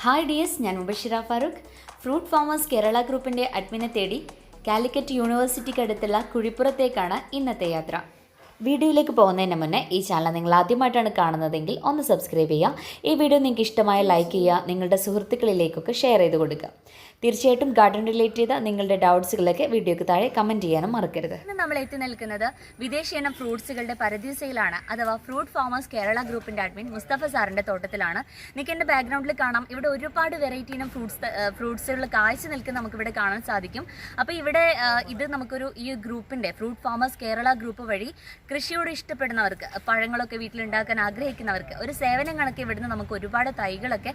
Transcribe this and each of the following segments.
Hi dears, ഞാൻ Mubashira Farooq. Fruit farmers Kerala ഗ്രൂപ്പിൻ്റെ അഡ്മിനെ തേടി കാലിക്കറ്റ് യൂണിവേഴ്സിറ്റിക്ക് അടുത്തുള്ള കുഴിപ്പുറത്തേക്കാണ് ഇന്നത്തെ യാത്ര. വീഡിയോയിലേക്ക് പോകുന്നതിന് മുന്നേ ഈ ചാനൽ നിങ്ങൾ ആദ്യമായിട്ടാണ് കാണുന്നതെങ്കിൽ ഒന്ന് സബ്സ്ക്രൈബ് ചെയ്യുക. ഈ വീഡിയോ നിങ്ങൾക്ക് ഇഷ്ടമായ ലൈക്ക് ചെയ്യുക, നിങ്ങളുടെ സുഹൃത്തുക്കളിലേക്കൊക്കെ ഷെയർ ചെയ്ത് കൊടുക്കുക. തീർച്ചയായിട്ടും ഗാർഡൻ റിലേറ്റ് ചെയ്ത നിങ്ങളുടെ ഡൗട്ട്സുകളൊക്കെ വീഡിയോക്ക് താഴെ കമൻറ്റ് ചെയ്യാനും മറക്കരുത്. ഇന്ന് നമ്മൾ എത്തി നിൽക്കുന്നത് വിദേശീയനം ഫ്രൂട്ട്സുകളുടെ പരദീസയിലാണ്, അഥവാ ഫ്രൂട്ട് ഫാമേഴ്സ് കേരള ഗ്രൂപ്പിൻ്റെ അഡ്മിൻ മുസ്തഫ സാറിൻ്റെ തോട്ടത്തിലാണ്. നിങ്ങൾക്ക് എൻ്റെ ബാക്ക്ഗ്രൗണ്ടിൽ കാണാം, ഇവിടെ ഒരുപാട് വെറൈറ്റി ഇനം ഫ്രൂട്ട്സുകൾ കാഴ്ച നിൽക്കുന്ന നമുക്കിവിടെ കാണാൻ സാധിക്കും. അപ്പോൾ ഇവിടെ ഇത് നമുക്കൊരു ഈ ഗ്രൂപ്പിൻ്റെ ഫ്രൂട്ട് ഫാമേഴ്സ് കേരള ഗ്രൂപ്പ് വഴി കൃഷിയോട് ഇഷ്ടപ്പെടുന്നവർക്ക്, പഴങ്ങളൊക്കെ വീട്ടിലുണ്ടാക്കാൻ ആഗ്രഹിക്കുന്നവർക്ക് ഒരു സേവനം കണക്ക് ഇവിടുന്ന് നമുക്ക് ഒരുപാട് തൈകളൊക്കെ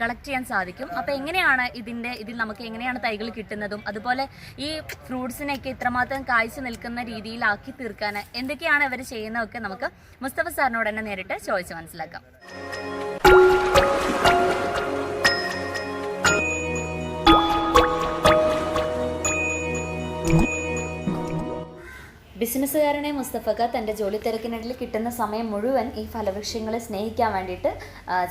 കളക്ട് ചെയ്യാൻ സാധിക്കും. അപ്പോൾ എങ്ങനെയാണ് ഇതിൽ നമുക്ക് എങ്ങനെയാണ് തൈകൾ കിട്ടുന്നതും, അതുപോലെ ഈ ഫ്രൂട്ട്സിനെയൊക്കെ ഇത്രമാത്രം കാഴ്ച നിൽക്കുന്ന രീതിയിലാക്കി തീർക്കാൻ എന്തൊക്കെയാണ് ഇവർ ചെയ്യുന്നതൊക്കെ നമുക്ക് മുസ്തഫ സാറിനോട് തന്നെ നേരിട്ട് ചോദിച്ച് മനസ്സിലാക്കാം. ബിസിനസ്സുകാരനെ മുസ്തഫക്ക തൻ്റെ ജോലി തിരക്കിനിടയിൽ കിട്ടുന്ന സമയം മുഴുവൻ ഈ ഫലവൃക്ഷങ്ങളെ സ്നേഹിക്കാൻ വേണ്ടിയിട്ട്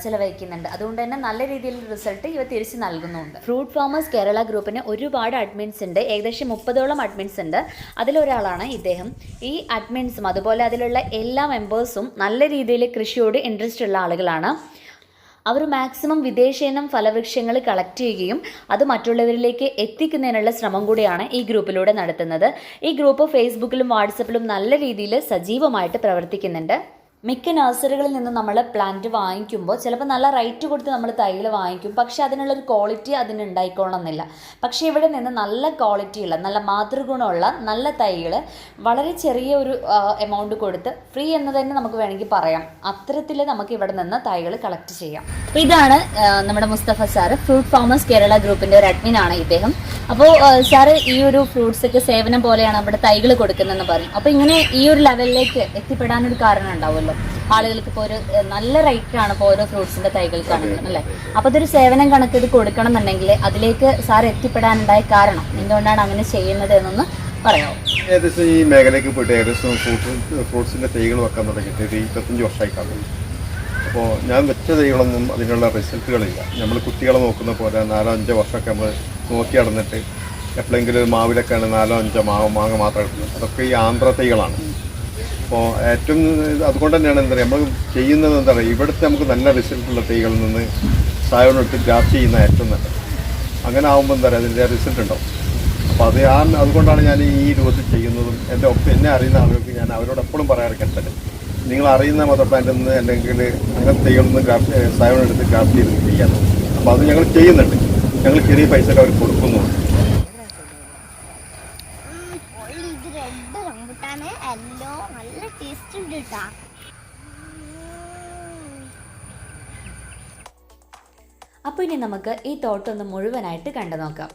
ചിലവഴിക്കുന്നുണ്ട്. അതുകൊണ്ട് തന്നെ നല്ല രീതിയിലുള്ള റിസൾട്ട് ഇവ തിരിച്ച് നൽകുന്നുണ്ട്. ഫ്രൂട്ട് ഫാമേഴ്സ് കേരള ഗ്രൂപ്പിന് ഒരുപാട് അഡ്മിൻസ് ഉണ്ട്, ഏകദേശം 30ഓളം അഡ്മിൻസ് ഉണ്ട്. അതിലൊരാളാണ് ഇദ്ദേഹം. ഈ അഡ്മിൻസും അതുപോലെ അതിലുള്ള എല്ലാ മെമ്പേഴ്സും നല്ല രീതിയിൽ കൃഷിയോട് ഇൻട്രസ്റ്റ് ഉള്ള ആളുകളാണ്. അവർ മാക്സിമം വിദേശയിനം ഫലവൃക്ഷങ്ങൾ കളക്ട് ചെയ്യുകയും അത് മറ്റുള്ളവരിലേക്ക് എത്തിക്കുന്നതിനുള്ള ശ്രമം കൂടിയാണ് ഈ ഗ്രൂപ്പിലൂടെ നടത്തുന്നത്. ഈ ഗ്രൂപ്പ് ഫേസ്ബുക്കിലും വാട്സപ്പിലും നല്ല രീതിയിൽ സജീവമായിട്ട് പ്രവർത്തിക്കുന്നുണ്ട്. മിക്ക നഴ്സറികളിൽ നിന്ന് നമ്മൾ പ്ലാന്റ് വാങ്ങിക്കുമ്പോൾ ചിലപ്പോൾ നല്ല റേറ്റ് കൊടുത്ത് നമ്മൾ തൈകൾ വാങ്ങിക്കും, പക്ഷേ അതിനുള്ളൊരു ക്വാളിറ്റി അതിന് ഉണ്ടായിക്കോണമെന്നില്ല. പക്ഷേ ഇവിടെ നിന്ന് നല്ല ക്വാളിറ്റിയുള്ള, നല്ല മാതൃഗുണമുള്ള നല്ല തൈകൾ വളരെ ചെറിയ ഒരു എമൗണ്ട് കൊടുത്ത് ഫ്രീ എന്ന് തന്നെ നമുക്ക് വേണമെങ്കിൽ പറയാം, അത്തരത്തിൽ നമുക്ക് ഇവിടെ നിന്ന് തൈകൾ കളക്ട് ചെയ്യാം. ഇതാണ് നമ്മുടെ Mustafa sir, fruit farmers Kerala ഗ്രൂപ്പിൻ്റെ ഒരു അഡ്മിനാണ് ഇദ്ദേഹം. അപ്പോൾ സാറ് ഈ ഒരു ഫ്രൂട്ട്സൊക്കെ സേവനം പോലെയാണ് അവിടെ തൈകൾ കൊടുക്കുന്നതെന്ന് പറയും. അപ്പോൾ ഇങ്ങനെ ഈ ഒരു ലെവലിലേക്ക് എത്തിപ്പെടാനൊരു കാരണം ഉണ്ടാവുമല്ലോ. ആളുകൾക്ക് ഇപ്പോൾ ഒരു നല്ല റേറ്റാണ് ഇപ്പോൾ ഓരോ ഫ്രൂട്ട്സിന്റെ തൈകൾക്കാണെങ്കിലും അല്ലേ. അപ്പോൾ അതൊരു സേവനം കണക്ക് ഇത് കൊടുക്കണം എന്നുണ്ടെങ്കിൽ അതിലേക്ക് സാർ എത്തിപ്പെടാനുണ്ടായ കാരണം എന്തുകൊണ്ടാണ് അങ്ങനെ ചെയ്യുന്നത് എന്നൊന്ന് പറയാമോ? ഏകദേശം ഈ മേഖലയ്ക്ക് പോയിട്ട് ഏകദേശം ഫ്രൂട്ട്സിന്റെ തൈകൾ വെക്കാൻ തുടങ്ങിയിട്ട് 25 വർഷമായി കാണുന്നു. അപ്പോൾ ഞാൻ വെച്ച തൈകളൊന്നും അതിനുള്ള റിസൾട്ടുകളില്ല. നമ്മൾ കുട്ടികളെ നോക്കുന്ന പോലെ 4-5 വർഷമൊക്കെ നമ്മൾ നോക്കി നടന്നിട്ട് എപ്പോഴെങ്കിലും മാവിലൊക്കെയാണ് 4-5 മാങ്ങ മാത്രം എടുക്കുന്നത്. അതൊക്കെ ഈ ആന്ധ്ര തൈകളാണ്. അപ്പോൾ ഏറ്റവും അതുകൊണ്ട് തന്നെയാണ് എന്താ പറയുക, നമ്മൾ ചെയ്യുന്നത് എന്താ പറയുക, ഇവിടുത്തെ നമുക്ക് നല്ല റിസൾട്ടുള്ള തൈകളിൽ നിന്ന് സാധനം എടുത്ത് ഗ്രാഫ്റ്റ് ചെയ്യുന്ന ഏറ്റവും നല്ലത്. അങ്ങനെ ആകുമ്പോൾ എന്താ പറയുക, അതിൻ്റെ റിസൾട്ട് ഉണ്ടാവും. അപ്പോൾ അതുകൊണ്ടാണ് ഞാൻ ഈ രൂപത്തിൽ ചെയ്യുന്നതും. എന്നെ അറിയുന്ന ആളുകൾക്ക് ഞാൻ അവരോട് എപ്പോഴും പറയാറുണ്ട്, നിങ്ങൾ അറിയുന്ന മദർ പ്ലാന്റിൽ നിന്ന് അല്ലെങ്കിൽ അങ്ങനത്തെ തൈകളിൽ നിന്ന് സാധനം എടുത്ത് ഗ്രാഫ്റ്റ് ചെയ്ത് ചെയ്യാറ്. അപ്പോൾ അത് ഞങ്ങൾ ചെയ്യുന്നുണ്ട്. ഞങ്ങൾ ചെറിയ പൈസ അവർ കൊടുക്കുന്നുണ്ട്. അപ്പോൾ ഇനി നമുക്ക് ഈ തോട്ടം ഒന്ന് മുഴുവനായിട്ട് കണ്ടു നോക്കാം.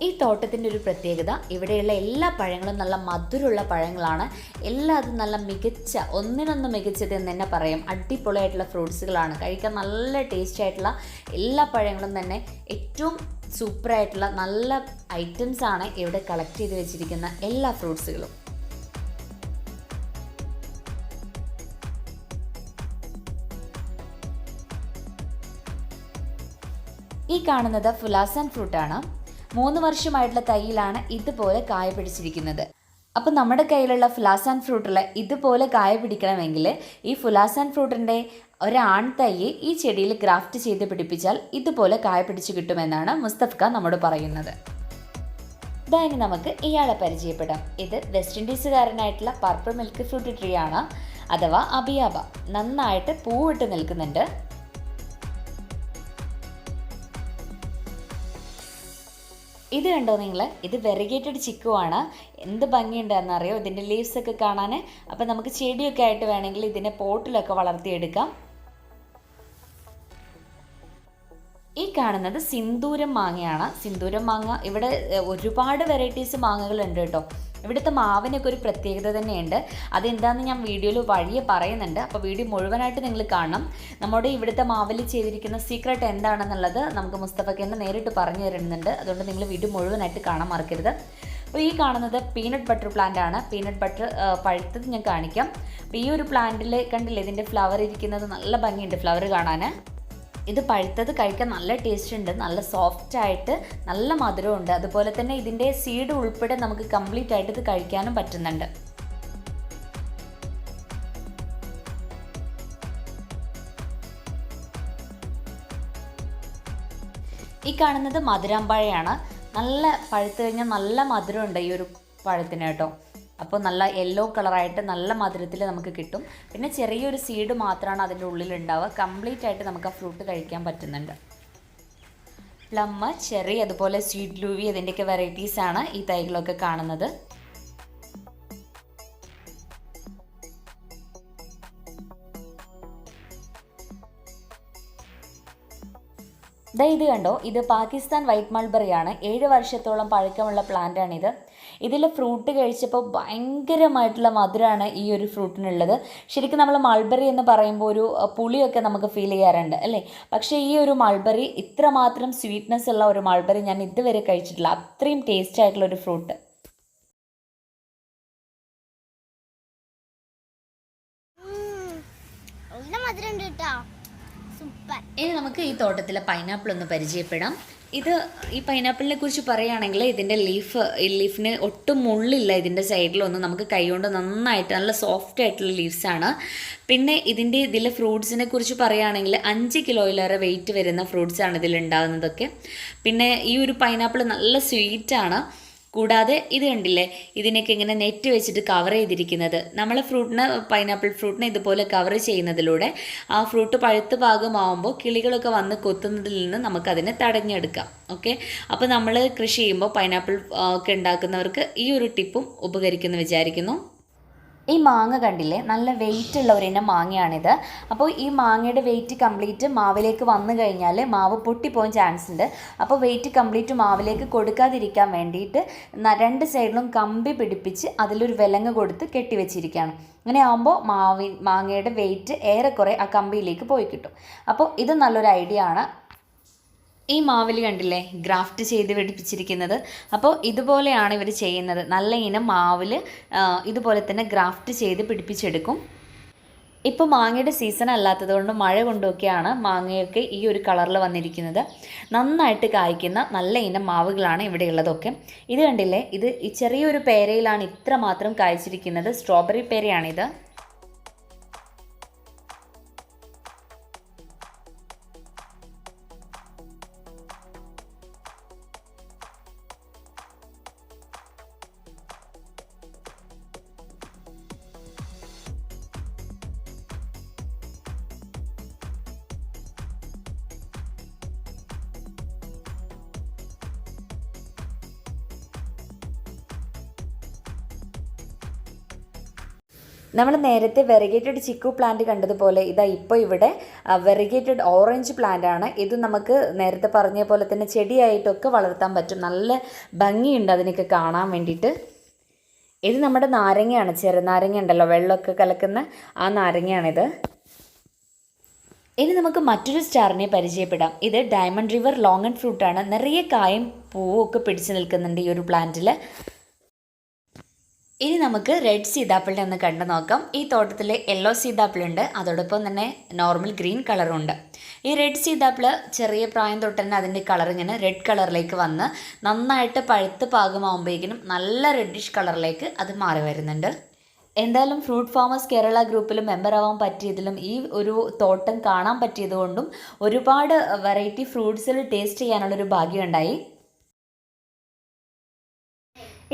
ഈ തോട്ടത്തിൻ്റെ ഒരു പ്രത്യേകത, ഇവിടെയുള്ള എല്ലാ പഴങ്ങളും നല്ല മധുരമുള്ള പഴങ്ങളാണ്. എല്ലാതും നല്ല മികച്ച, ഒന്നിനൊന്ന് മികച്ചത് എന്ന് തന്നെ പറയാം. അടിപൊളിയായിട്ടുള്ള ഫ്രൂട്ട്സുകളാണ്, കഴിക്കാൻ നല്ല ടേസ്റ്റ് ആയിട്ടുള്ള എല്ലാ പഴങ്ങളും തന്നെ ഏറ്റവും സൂപ്പറായിട്ടുള്ള നല്ല ഐറ്റംസാണ് ഇവിടെ കളക്ട് ചെയ്ത് വെച്ചിരിക്കുന്ന എല്ലാ ഫ്രൂട്ട്സുകളും. ഈ കാണുന്നത് ഫുലാസാൻ ഫ്രൂട്ടാണ്. 3 വർഷമായിട്ടുള്ള തൈയിലാണ് ഇതുപോലെ കായ പിടിച്ചിരിക്കുന്നത്. അപ്പം നമ്മുടെ കയ്യിലുള്ള ഫുലാസാൻ ഫ്രൂട്ടിൽ ഇതുപോലെ കായ പിടിക്കണമെങ്കിൽ ഈ ഫുലാസാൻ ഫ്രൂട്ടിൻ്റെ ഒരാൺ തൈ ഈ ചെടിയിൽ ഗ്രാഫ്റ്റ് ചെയ്ത് പിടിപ്പിച്ചാൽ ഇതുപോലെ കായ പിടിച്ച് കിട്ടുമെന്നാണ് മുസ്തഫ നമ്മോട് പറയുന്നത്. ഇതായി നമുക്ക് ഇയാളെ പരിചയപ്പെടാം. ഇത് വെസ്റ്റ് ഇൻഡീസുകാരനായിട്ടുള്ള പർപ്പിൾ മിൽക്ക് ഫ്രൂട്ട് ട്രീ ആണ്, അഥവാ അബിയാബ. നന്നായിട്ട് പൂവിട്ട് നിൽക്കുന്നുണ്ട്. ഇത് കണ്ടോ നിങ്ങൾ, ഇത് വെറിഗേറ്റഡ് ചിക്കുവാണ്. എന്ത് ഭംഗിയുണ്ടെന്നറിയോ ഇതിൻ്റെ ലീവ്സൊക്കെ കാണാൻ. അപ്പം നമുക്ക് ചെടിയൊക്കെ ആയിട്ട് വേണമെങ്കിൽ ഇതിനെ പോട്ടിലൊക്കെ വളർത്തിയെടുക്കാം. ഈ കാണുന്നത് സിന്ദൂരം മാങ്ങയാണ്. സിന്ദൂരം മാങ്ങ, ഇവിടെ ഒരുപാട് വെറൈറ്റീസ് മാങ്ങകളുണ്ട് കേട്ടോ. ഇവിടുത്തെ മാവിനൊക്കെ ഒരു പ്രത്യേകത തന്നെയുണ്ട്. അതെന്താണെന്ന് ഞാൻ വീഡിയോയിൽ വഴിയെ പറയുന്നുണ്ട്. അപ്പോൾ വീഡിയോ മുഴുവനായിട്ട് നിങ്ങൾ കാണണം. നമ്മുടെ ഇവിടുത്തെ മാവിൽ ചെയ്തിരിക്കുന്ന സീക്രട്ട് എന്താണെന്നുള്ളത് നമുക്ക് മുസ്തഫയ്ക്ക് തന്നെ നേരിട്ട് പറഞ്ഞു തരുന്നുണ്ട്. അതുകൊണ്ട് നിങ്ങൾ വീഡിയോ മുഴുവനായിട്ട് കാണാൻ മറക്കരുത്. അപ്പോൾ ഈ കാണുന്നത് പീനട്ട് ബട്ടർ പ്ലാന്റ് ആണ്. പീനട്ട് ബട്ടർ പഴുത്തത് ഞാൻ കാണിക്കാം. അപ്പോൾ ഈ ഒരു പ്ലാന്റിൽ കണ്ടില്ലേ, ഇതിൻ്റെ ഫ്ലവർ ഇരിക്കുന്നത് നല്ല ഭംഗിയുണ്ട് ഫ്ലവർ കാണാൻ. ഇത് പഴുത്തത് കഴിക്കാൻ നല്ല ടേസ്റ്റ് ഉണ്ട്, നല്ല സോഫ്റ്റ് ആയിട്ട് നല്ല മധുരമുണ്ട്. അതുപോലെ തന്നെ ഇതിൻ്റെ സീഡ് ഉൾപ്പെടെ നമുക്ക് കംപ്ലീറ്റ് ആയിട്ട് ഇത് കഴിക്കാനും പറ്റുന്നുണ്ട്. ഈ കാണുന്നത് മധുരാമ്പഴയാണ്. നല്ല പഴുത്ത് കഴിഞ്ഞാൽ നല്ല മധുരമുണ്ട് ഈ ഒരു പഴത്തിന് കേട്ടോ. അപ്പോൾ നല്ല യെല്ലോ കളറായിട്ട് നല്ല മധുരത്തിൽ നമുക്ക് കിട്ടും. പിന്നെ ചെറിയൊരു സീഡ് മാത്രമാണ് അതിൻ്റെ ഉള്ളിലുണ്ടാവുക. കംപ്ലീറ്റ് ആയിട്ട് നമുക്ക് ആ ഫ്രൂട്ട് കഴിക്കാൻ പറ്റുന്നുണ്ട്. പ്ലം, ചെറി, അതുപോലെ സ്വീറ്റ് ലൂവി, അതിൻ്റെയൊക്കെ വെറൈറ്റീസാണ് ഈ തൈകളൊക്കെ കാണുന്നത്. ഇത് കണ്ടോ, ഇത് പാകിസ്ഥാൻ വൈറ്റ് മൾബറിയാണ്. 7 വർഷത്തോളം പഴക്കമുള്ള പ്ലാന്റാണിത്. ഇതിൽ ഫ്രൂട്ട് കഴിച്ചപ്പോൾ ഭയങ്കരമായിട്ടുള്ള മധുരമാണ് ഈ ഒരു ഫ്രൂട്ടിനുള്ളത്. ശരിക്കും നമ്മൾ മൾബറി എന്ന് പറയുമ്പോൾ ഒരു പുളിയൊക്കെ നമുക്ക് ഫീൽ ചെയ്യാറുണ്ട് അല്ലേ? പക്ഷേ ഈ ഒരു മൾബറി ഇത്രമാത്രം സ്വീറ്റ്നെസ് ഉള്ള ഒരു മൾബറി ഞാൻ ഇതുവരെ കഴിച്ചിട്ടില്ല. അത്രയും ടേസ്റ്റ് ആയിട്ടുള്ള ഒരു ഫ്രൂട്ട്. ഇനി നമുക്ക് ഈ തോട്ടത്തിലെ പൈനാപ്പിൾ ഒന്ന് പരിചയപ്പെടാം. ഈ പൈനാപ്പിളിനെ കുറിച്ച് പറയുകയാണെങ്കിൽ ഇതിൻ്റെ ലീഫിന് ഒട്ടും മുള്ളില്ല. ഇതിൻ്റെ സൈഡിലൊന്നും നമുക്ക് കൈകൊണ്ട് നന്നായിട്ട് നല്ല സോഫ്റ്റ് ആയിട്ടുള്ള ലീവ്സാണ്. പിന്നെ ഇതിലെ ഫ്രൂട്ട്സിനെ കുറിച്ച് പറയുകയാണെങ്കിൽ 5 കിലോയിലേറെ വെയിറ്റ് വരുന്ന ഫ്രൂട്ട്സാണ് ഇതിലുണ്ടാകുന്നതൊക്കെ. പിന്നെ ഈ ഒരു പൈനാപ്പിൾ നല്ല സ്വീറ്റാണ്. കൂടാതെ ഇത് കണ്ടില്ലേ, ഇതിനൊക്കെ ഇങ്ങനെ നെറ്റ് വെച്ചിട്ട് കവർ ചെയ്തിരിക്കുന്നത്. നമ്മൾ പൈനാപ്പിൾ ഫ്രൂട്ടിനെ ഇതുപോലെ കവർ ചെയ്യുന്നതിലൂടെ ആ ഫ്രൂട്ട് പഴുത്ത ഭാഗമാകുമ്പോൾ കിളികളൊക്കെ വന്ന് കൊത്തുന്നതിൽ നിന്ന് നമുക്കതിനെ തടഞ്ഞെടുക്കാം. ഓക്കെ, അപ്പോൾ നമ്മൾ കൃഷി ചെയ്യുമ്പോൾ പൈനാപ്പിൾ ഒക്കെ ഉണ്ടാക്കുന്നവർക്ക് ഈ ഒരു ടിപ്പും ഉപകരിക്കുമെന്ന് വിചാരിക്കുന്നു. ഈ മാങ്ങ കണ്ടില്ലേ, നല്ല വെയിറ്റ് ഉള്ള ഒരിനം മാങ്ങയാണിത്. അപ്പോൾ ഈ മാങ്ങയുടെ വെയിറ്റ് കംപ്ലീറ്റ് മാവിലേക്ക് വന്നു കഴിഞ്ഞാൽ മാവ് പൊട്ടിപ്പോകാൻ ചാൻസ് ഉണ്ട്. അപ്പോൾ വെയിറ്റ് കംപ്ലീറ്റ് മാവിലേക്ക് കൊടുക്കാതിരിക്കാൻ വേണ്ടിയിട്ട് 2 സൈഡിലും കമ്പി പിടിപ്പിച്ച് അതിലൊരു വിലങ്ങ് കൊടുത്ത് കെട്ടിവെച്ചിരിക്കുകയാണ്. അങ്ങനെ ആകുമ്പോൾ മാങ്ങയുടെ വെയിറ്റ് ഏറെക്കുറെ ആ കമ്പിയിലേക്ക് പോയി കിട്ടും. അപ്പോൾ ഇത് നല്ലൊരു ഐഡിയ ആണ്. ഈ മാവിൽ കണ്ടില്ലേ ഗ്രാഫ്റ്റ് ചെയ്ത് പിടിപ്പിച്ചിരിക്കുന്നത്. അപ്പോൾ ഇതുപോലെയാണ് ഇവർ ചെയ്യുന്നത്. നല്ല ഇനം മാവിൽ ഇതുപോലെ തന്നെ ഗ്രാഫ്റ്റ് ചെയ്ത് പിടിപ്പിച്ചെടുക്കും. ഇപ്പോൾ മാങ്ങയുടെ സീസൺ അല്ലാത്തത് കൊണ്ട് മഴ കൊണ്ടൊക്കെയാണ് മാങ്ങയൊക്കെ ഈ ഒരു കളറിൽ വന്നിരിക്കുന്നത്. നന്നായിട്ട് കായ്ക്കുന്ന നല്ല ഇനം മാവുകളാണ് ഇവിടെയുള്ളതൊക്കെ. ഇത് കണ്ടില്ലേ, ഇത് ഈ ചെറിയൊരു പേരയിലാണ് ഇത്ര മാത്രം കായ്ച്ചിരിക്കുന്നത്. സ്ട്രോബെറി പേരയാണിത്. നമ്മൾ നേരത്തെ വെറിഗേറ്റഡ് ചിക്കു പ്ലാന്റ് കണ്ടതുപോലെ ഇപ്പോൾ ഇവിടെ വെറിഗേറ്റഡ് ഓറഞ്ച് പ്ലാന്റ് ആണ്. ഇത് നമുക്ക് നേരത്തെ പറഞ്ഞ പോലെ തന്നെ ചെടിയായിട്ടൊക്കെ വളർത്താൻ പറ്റും. നല്ല ഭംഗിയുണ്ട് അതിനൊക്കെ കാണാൻ വേണ്ടിയിട്ട്. ഇത് നമ്മുടെ നാരങ്ങയാണ്, ചെറുനാരങ്ങ ഉണ്ടല്ലോ, വെള്ളമൊക്കെ കലക്കുന്ന ആ നാരങ്ങയാണിത്. ഇനി നമുക്ക് മറ്റൊരു സ്റ്റാറിനെ പരിചയപ്പെടാം. ഇത് ഡയമണ്ട് റിവർ ലോങ്ങൺ ഫ്രൂട്ടാണ്. നിറയെ കായും പൂവും ഒക്കെ പിടിച്ചു നിൽക്കുന്നുണ്ട് ഈ ഒരു പ്ലാന്റിൽ. ഇനി നമുക്ക് റെഡ് സീതാപ്പിളിനെ ഒന്ന് കണ്ടു നോക്കാം. ഈ തോട്ടത്തിൽ യെല്ലോ സീതാപ്പിളുണ്ട്, അതോടൊപ്പം തന്നെ നോർമൽ ഗ്രീൻ കളറുണ്ട്. ഈ റെഡ് സീതാപ്പിൾ ചെറിയ പ്രായം തൊട്ട് തന്നെ അതിൻ്റെ കളർ ഇങ്ങനെ റെഡ് കളറിലേക്ക് വന്ന് നന്നായിട്ട് പഴുത്ത് പാകമാകുമ്പോഴേക്കിനും നല്ല റെഡിഷ് കളറിലേക്ക് അത് മാറി വരുന്നുണ്ട്. എന്തായാലും ഫ്രൂട്ട് ഫാമേഴ്സ് കേരള ഗ്രൂപ്പിൽ മെമ്പർ ആവാൻ പറ്റിയതിലും ഈ ഒരു തോട്ടം കാണാൻ പറ്റിയതുകൊണ്ടും ഒരുപാട് വെറൈറ്റി ഫ്രൂട്ട്സിൽ ടേസ്റ്റ് ചെയ്യാനുള്ളൊരു ഭാഗ്യം ഉണ്ടായി.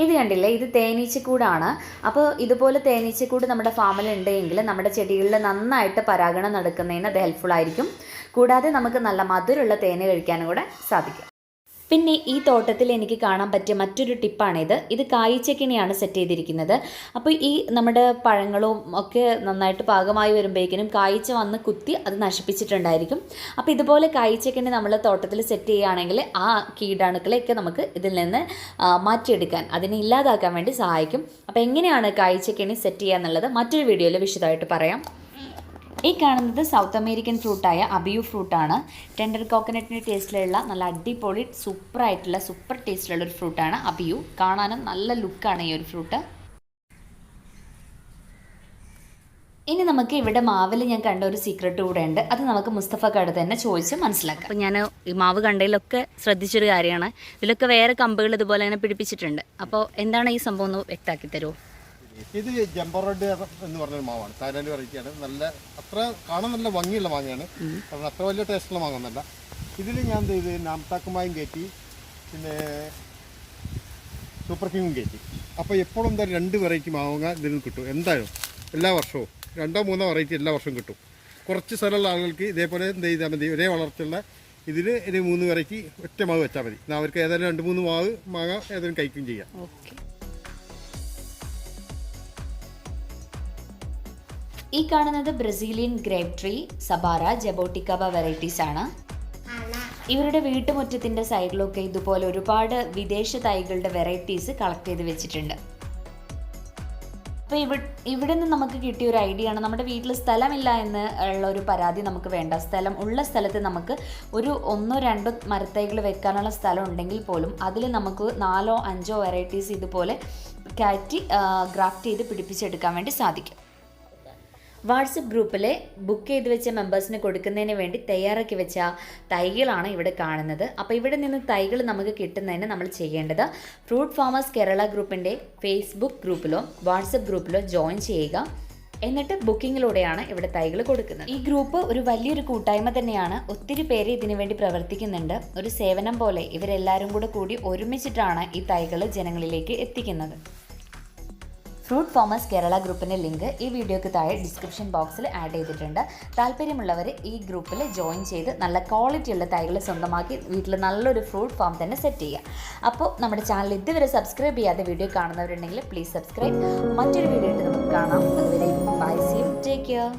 ഇത് കണ്ടില്ലേ, ഇത് തേനീച്ചക്കൂടാണ്. അപ്പോൾ ഇതുപോലെ തേനീച്ചക്കൂട് നമ്മുടെ ഫാമിൽ ഉണ്ടെങ്കിൽ നമ്മുടെ ചെടികളിൽ നന്നായിട്ട് പരാഗണം നടക്കുന്നതിന് അത് ഹെൽപ്ഫുൾ ആയിരിക്കും. കൂടാതെ നമുക്ക് നല്ല മധുരമുള്ള തേന് കഴിക്കാനും കൂടെ സാധിക്കും. പിന്നെ ഈ തോട്ടത്തിൽ എനിക്ക് കാണാൻ പറ്റിയ മറ്റൊരു ടിപ്പാണിത്. ഇത് കായ്ച്ചക്കിനെയാണ് സെറ്റ് ചെയ്തിരിക്കുന്നത്. അപ്പോൾ ഈ നമ്മുടെ പഴങ്ങളും ഒക്കെ നന്നായിട്ട് പാകമായി വരുമ്പോഴേക്കിനും കായ്ച്ച വന്ന് കുത്തി അത് നശിപ്പിച്ചിട്ടുണ്ടായിരിക്കും. അപ്പോൾ ഇതുപോലെ കായ്ച്ചക്കിനെ നമ്മൾ തോട്ടത്തിൽ സെറ്റ് ചെയ്യുകയാണെങ്കിൽ ആ കീടാണുക്കളെയൊക്കെ നമുക്ക് ഇതിൽ നിന്ന് മാറ്റിയെടുക്കാൻ, അതിനെ ഇല്ലാതാക്കാൻ വേണ്ടി സഹായിക്കും. അപ്പോൾ എങ്ങനെയാണ് കായ്ച്ചക്കിനെ സെറ്റ് ചെയ്യുക എന്നുള്ളത് മറ്റൊരു വീഡിയോയിൽ വിശദമായിട്ട് പറയാം. ഈ കാണുന്നത് സൗത്ത് അമേരിക്കൻ ഫ്രൂട്ടായ അബിയു ഫ്രൂട്ടാണ്. ടെൻഡർ കോക്കനട്ടിൻ്റെ ടേസ്റ്റിലുള്ള നല്ല അടിപൊളി സൂപ്പർ ടേസ്റ്റിലുള്ള ഒരു ഫ്രൂട്ടാണ് അബിയു. കാണാനും നല്ല ലുക്കാണ് ഈ ഒരു ഫ്രൂട്ട്. ഇനി നമുക്ക് ഇവിടെ മാവിൽ ഞാൻ കണ്ട ഒരു സീക്രട്ട് കൂടെ ഉണ്ട്. അത് നമുക്ക് മുസ്തഫക്കാട് തന്നെ ചോദിച്ച് മനസ്സിലാക്കാം. അപ്പോൾ ഞാൻ ഈ മാവ് കണ്ടതിലൊക്കെ ശ്രദ്ധിച്ചൊരു കാര്യമാണ്, ഇതിലൊക്കെ വേറെ കമ്പുകൾ ഇതുപോലെ തന്നെ പിടിപ്പിച്ചിട്ടുണ്ട്. അപ്പോൾ എന്താണ് ഈ സംഭവം ഒന്ന് വ്യക്തമാക്കി തരുമോ? ഇത് ജംബോ റെഡ് എന്ന് പറഞ്ഞൊരു മാവാണ്, തായ്ലാൻഡ് വെറൈറ്റിയാണ്. നല്ല അത്ര കാണാൻ നല്ല ഭംഗിയുള്ള മാങ്ങയാണ്, കാരണം അത്ര വലിയ ടേസ്റ്റുള്ള മാങ്ങൊന്നല്ല. ഇതിൽ ഞാൻ ഇത് നാംതാക്കുമായും കയറ്റി, പിന്നെ സൂപ്പർ കിങ്ങും കയറ്റി. അപ്പോൾ എപ്പോഴും എന്തായാലും 2 വെറൈറ്റി മാങ്ങ ഇതിൽ നിന്ന് കിട്ടും എന്തായാലും. എല്ലാ വർഷവും 2-3 വെറൈറ്റി എല്ലാ വർഷവും കിട്ടും. കുറച്ച് സ്ഥലമുള്ള ആളുകൾക്ക് ഇതേപോലെ എന്ത് ചെയ്താൽ മതി, ഒരേ വളർച്ചയുള്ള ഇതിൽ ഒരു 3 വെറൈറ്റി ഒറ്റ മാവ് വെച്ചാൽ മതി. അവർക്ക് ഏതായാലും 2-3 മാങ്ങ ഏതായാലും കഴിക്കുകയും ചെയ്യാം. ഈ കാണുന്നത് ബ്രസീലിയൻ ഗ്രേപ്പ് ട്രീ സബാര ജബോട്ടിക്കബ വെറൈറ്റീസ് ആണ്. ഇവരുടെ വീട്ടുമുറ്റത്തിൻ്റെ സൈഡിലൊക്കെ ഇതുപോലെ ഒരുപാട് വിദേശ തൈകളുടെ വെറൈറ്റീസ് കളക്ട് ചെയ്ത് വെച്ചിട്ടുണ്ട്. അപ്പോൾ ഇവിടെ നിന്ന് നമുക്ക് കിട്ടിയ ഒരു ഐഡിയ ആണ്, നമ്മുടെ വീട്ടിൽ സ്ഥലമില്ല എന്ന് ഉള്ള ഒരു പരാതി നമുക്ക് വേണ്ട. സ്ഥലം ഉള്ള സ്ഥലത്ത് നമുക്ക് ഒരു 1-2 മരത്തൈകൾ വെക്കാനുള്ള സ്ഥലം ഉണ്ടെങ്കിൽ പോലും അതിൽ നമുക്ക് 4-5 വെറൈറ്റീസ് ഇതുപോലെ കയറ്റി ഗ്രാഫ്റ്റ് ചെയ്ത് പിടിപ്പിച്ചെടുക്കാൻ വേണ്ടി സാധിക്കും. വാട്സപ്പ് ഗ്രൂപ്പിലെ ബുക്ക് ചെയ്ത് വെച്ച മെമ്പേഴ്സിന് കൊടുക്കുന്നതിന് വേണ്ടി തയ്യാറാക്കി വെച്ച തൈകളാണ് ഇവിടെ കാണുന്നത്. അപ്പോൾ ഇവിടെ നിന്ന് തൈകൾ നമുക്ക് കിട്ടുന്നതിന് നമ്മൾ ചെയ്യേണ്ടത് ഫ്രൂട്ട് ഫാമേഴ്സ് കേരള ഗ്രൂപ്പിൻ്റെ ഫേസ്ബുക്ക് ഗ്രൂപ്പിലോ വാട്സപ്പ് ഗ്രൂപ്പിലോ ജോയിൻ ചെയ്യുക. എന്നിട്ട് ബുക്കിങ്ങിലൂടെയാണ് ഇവിടെ തൈകൾ കൊടുക്കുന്നത്. ഈ ഗ്രൂപ്പ് ഒരു വലിയൊരു കൂട്ടായ്മ തന്നെയാണ്. ഒത്തിരി പേര് ഇതിനു വേണ്ടി പ്രവർത്തിക്കുന്നുണ്ട്. ഒരു സേവനം പോലെ ഇവരെല്ലാവരും കൂടി ഒരുമിച്ചിട്ടാണ് ഈ തൈകൾ ജനങ്ങളിലേക്ക് എത്തിക്കുന്നത്. ഫ്രൂട്ട് ഫാമേഴ്സ് കേരള ഗ്രൂപ്പിൻ്റെ ലിങ്ക് ഈ വീഡിയോയ്ക്ക് താഴെ ഡിസ്ക്രിപ്ഷൻ ബോക്സിൽ ആഡ് ചെയ്തിട്ടുണ്ട്. താല്പര്യമുള്ളവർ ഈ ഗ്രൂപ്പിൽ ജോയിൻ ചെയ്ത് നല്ല ക്വാളിറ്റിയുള്ള തൈകൾ സ്വന്തമാക്കി വീട്ടിൽ നല്ലൊരു ഫ്രൂട്ട് ഫാം തന്നെ സെറ്റ് ചെയ്യുക. അപ്പോൾ നമ്മുടെ ചാനൽ ഇതുവരെ സബ്സ്ക്രൈബ് ചെയ്യാതെ വീഡിയോ കാണുന്നവരുണ്ടെങ്കിൽ പ്ലീസ് സബ്സ്ക്രൈബ്. മറ്റൊരു വീഡിയോ ആയിട്ട് നമുക്ക് കാണാം. അതുവരെ bye, see you, take care.